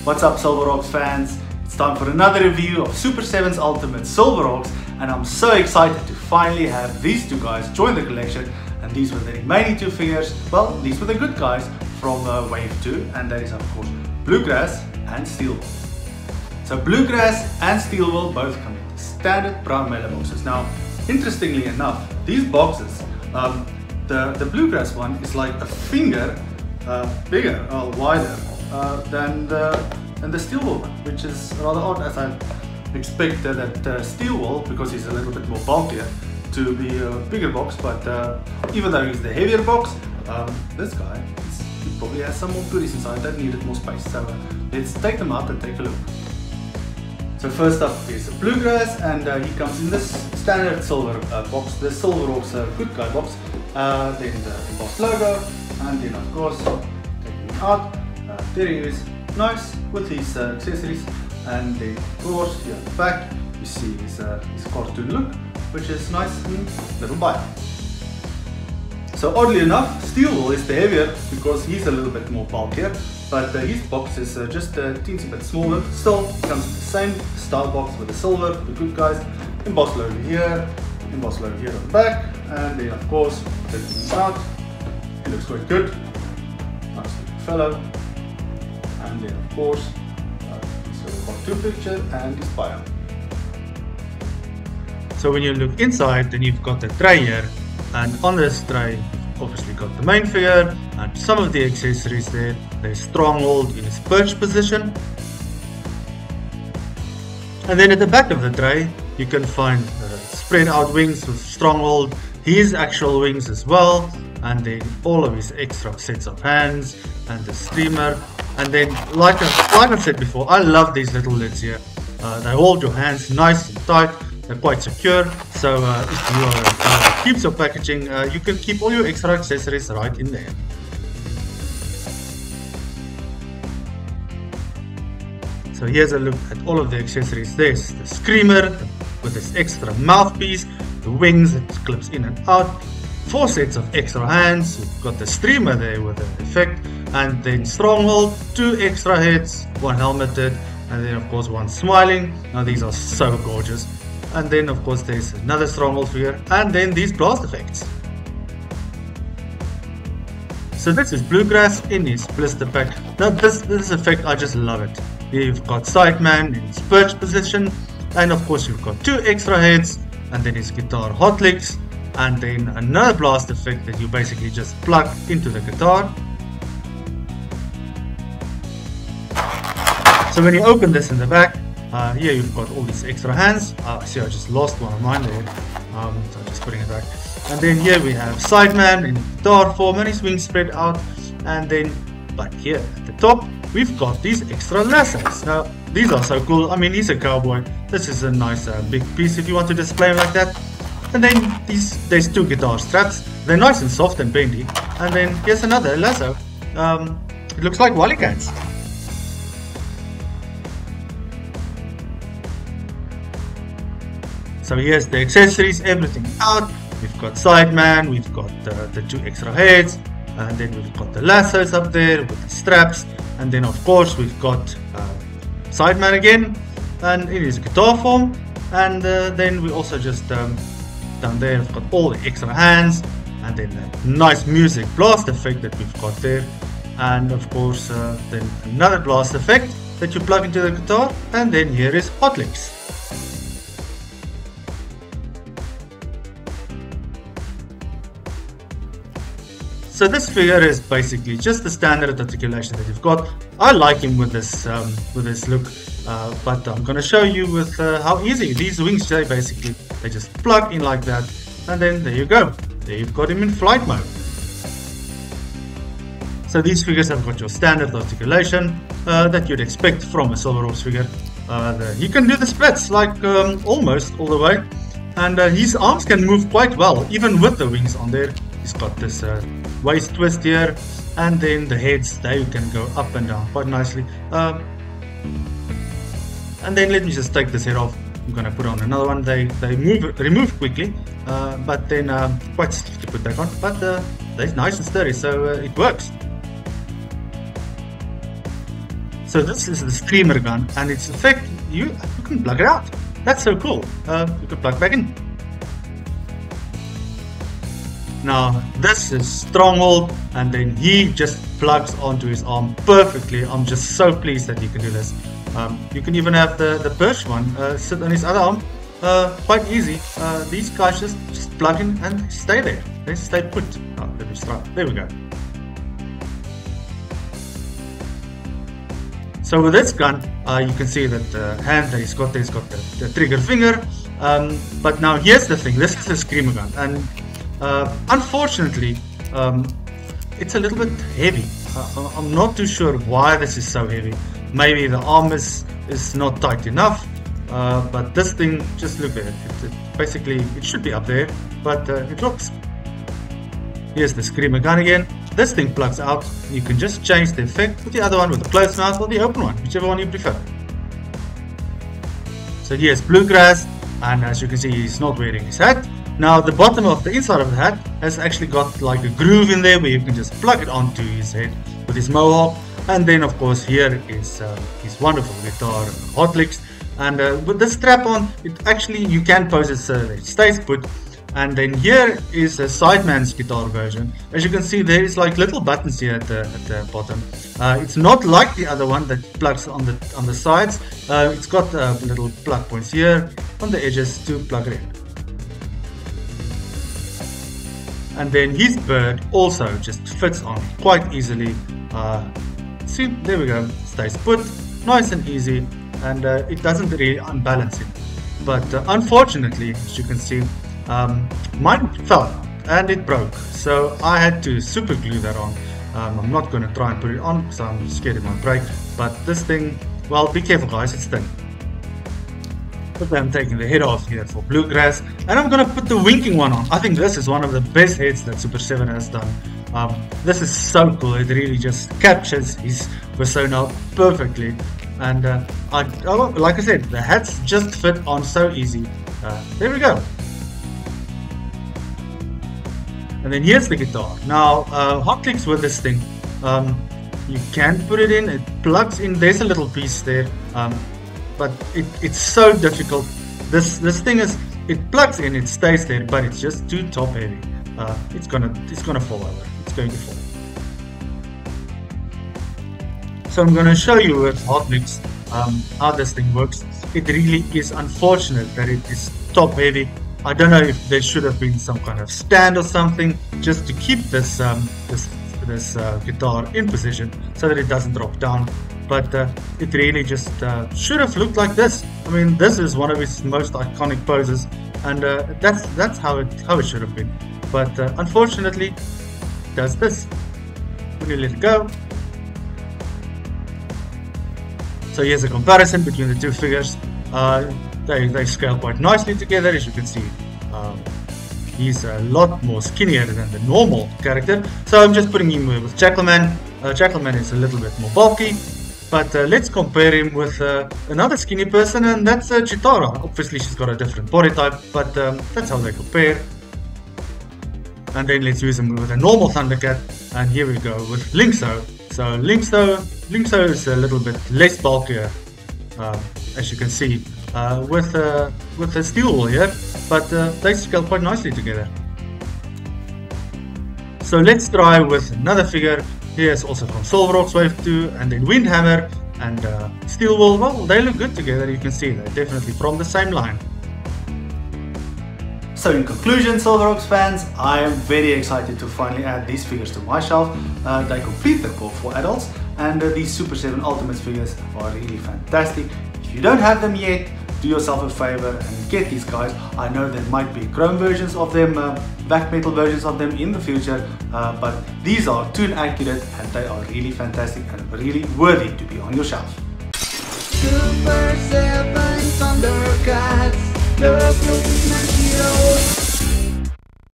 What's up, SilverHawks fans? It's time for another review of Super7's Ultimate SilverHawks, and I'm so excited to finally have these two guys join the collection. And these were the remaining two figures. Well, these were the good guys from Wave 2, and that is of course Bluegrass and Steelwill. So Bluegrass and Steelwill both come in the standard brown mailer boxes. Now, interestingly enough, these boxes, the Bluegrass one is like a finger bigger or wider than the Steelwill one, which is rather odd, as I expected that Steelwill, because he's a little bit more bulkier, to be a bigger box. But even though he's the heavier box, this guy he probably has some more goodies inside that needed more space. So let's take them out and take a look. So first up is the Bluegrass, and he comes in this standard silver box, the SilverHawks Good Guy box. Then the embossed logo, and then of course taking him out, there he is, nice with his accessories. And then of course here at the back you see his cartoon look, which is nice and little bio. So oddly enough, Steelwill is the heavier because he's a little bit more bulkier, but his box is just a teensy bit smaller. Still comes in the same style box with the silver, the good guys, embossed logo here, embossed logo here on the back, and then of course taking him out, he looks quite good, nice looking fellow. And then of course his cartoon picture and his bio. So when you look inside, then you've got the tray here, and on this tray you've obviously got the main figure and some of the accessories there. There's Stronghold in his perch position, and then at the back of the tray you can find spread out wings with Stronghold, his actual wings as well, and then all of his extra sets of hands and the streamer. And then like I've said before, I love these little lids here. They hold your hands nice and tight. They're quite secure, so if you keeps your packaging, you can keep all your extra accessories right in there. So here's a look at all of the accessories. There's the screamer with this extra mouthpiece, the wings that clips in and out, 4 sets of extra hands, you've got the streamer there with the effect, and then Stronghold, 2 extra heads, 1 helmeted, and then of course 1 smiling. Now these are so gorgeous. And then of course there's another Stronghold figure, and then these blast effects. So this is Bluegrass in his blister pack. Now this effect, I just love it. You've got Sideman in his perch position, and of course you've got 2 extra heads, and then his guitar hot licks, and then another blast effect that you basically just plug into the guitar. So when you open this in the back, here you've got all these extra hands. See, I just lost one of mine there, so I'm just putting it back. And then here we have Sideman in guitar form and his wings spread out. And then back here at the top, we've got these extra lassos. Now these are so cool. I mean, he's a cowboy. This is a nice big piece if you want to display him like that. And then there's 2 guitar straps. They're nice and soft and bendy. And then here's another lasso. It looks like Wally Cats. So here's the accessories, everything out. We've got Sideman, we've got the 2 extra heads, and then we've got the lassos up there with the straps, and then of course we've got Sideman again, and in his guitar form, and then we also just down there we've got all the extra hands, and then that nice music blast effect that we've got there, and of course then another blast effect that you plug into the guitar, and then here is hot licks. So this figure is basically just the standard articulation that you've got. I like him with this look, but I'm going to show you with how easy these wings they just plug in like that, and then there you go. There you've got him in flight mode. So these figures have got your standard articulation that you'd expect from a SilverHawks figure. He can do the splits like almost all the way, and his arms can move quite well even with the wings on there. He's got this waist twist here, and then the heads, they can go up and down quite nicely. And then let me just take this head off. I'm gonna put on another one. They remove quickly, but then quite stiff to put back on. But they're nice and sturdy, so it works. So this is the streamer gun, and its effect, you can plug it out. That's so cool. You can plug back in. Now this is Stronghold, and then he just plugs onto his arm perfectly. I'm just so pleased that you can do this. You can even have the Birch one sit on his other arm. Quite easy. These guys just plug in and stay there. They stay put. Oh, let me start. There we go. So with this gun, you can see that the hand that he's got there, he's got the trigger finger. But now here's the thing. This is a screamer gun, and unfortunately, it's a little bit heavy. I'm not too sure why this is so heavy. Maybe the arm is not tight enough. But this thing, just look at it. Basically, it should be up there, but it looks. Here's the screamer gun again. This thing plugs out. You can just change the effect with the other one, with the closed mouth or the open one, whichever one you prefer. So here's Bluegrass, and as you can see, he's not wearing his hat. Now the bottom of the inside of the hat has actually got like a groove in there where you can just plug it onto his head with his mohawk. And then of course here is his wonderful guitar, hot licks. And with the strap on, it actually, you can pose it so that it stays put. And then here is a sideman's guitar version. As you can see, there is like little buttons here at the bottom. It's not like the other one that plugs on the sides. It's got little plug points here on the edges to plug it in. And then his bird also just fits on quite easily. See, there we go. Stays put, nice and easy. And it doesn't really unbalance it. But unfortunately, as you can see, mine fell out and it broke. So I had to super glue that on. I'm not going to try and put it on because I'm scared it might break. But this thing, well, be careful guys, it's thin. But I'm taking the head off here for Bluegrass. And I'm going to put the winking one on. I think this is one of the best heads that Super7 has done. This is so cool. It really just captures his persona perfectly. And like I said, the hats just fit on so easy. There we go. And then here's the guitar. Now, hot clicks with this thing. You can put it in, it plugs in. There's a little piece there, but it's so difficult. This thing is, it plugs in, it stays there, but it's just too top heavy. It's gonna fall over. It's going to fall. So I'm going to show you with hot clicks how this thing works. It really is unfortunate that it is top heavy. I don't know if there should have been some kind of stand or something just to keep this guitar in position so that it doesn't drop down. But it really just should have looked like this. I mean, this is one of his most iconic poses, and that's how it should have been. But unfortunately, it does this. When you let it go. So here's a comparison between the two figures. They scale quite nicely together, as you can see. He's a lot more skinnier than the normal character. So I'm just putting him with Jackalman. Jackalman is a little bit more bulky. But let's compare him with another skinny person, and that's Chitara. Obviously she's got a different body type, but that's how they compare. And then let's use him with a normal ThunderCat. And here we go with Linkso. So Linkso is a little bit less bulkier, as you can see, with the Steelwill here, but they scale quite nicely together. So let's try with another figure. Here's also from SilverHawks Wave 2, and then Windhammer and Steelwill. Well, they look good together. You can see they're definitely from the same line. So in conclusion, SilverHawks fans, I am very excited to finally add these figures to my shelf. They complete the core for adults, and these Super7 Ultimates figures are really fantastic. If you don't have them yet, do yourself a favor and get these guys. I know there might be chrome versions of them, black metal versions of them in the future, but these are tune accurate and they are really fantastic and really worthy to be on your shelf. Super7 ThunderCats, the ultimate heroes.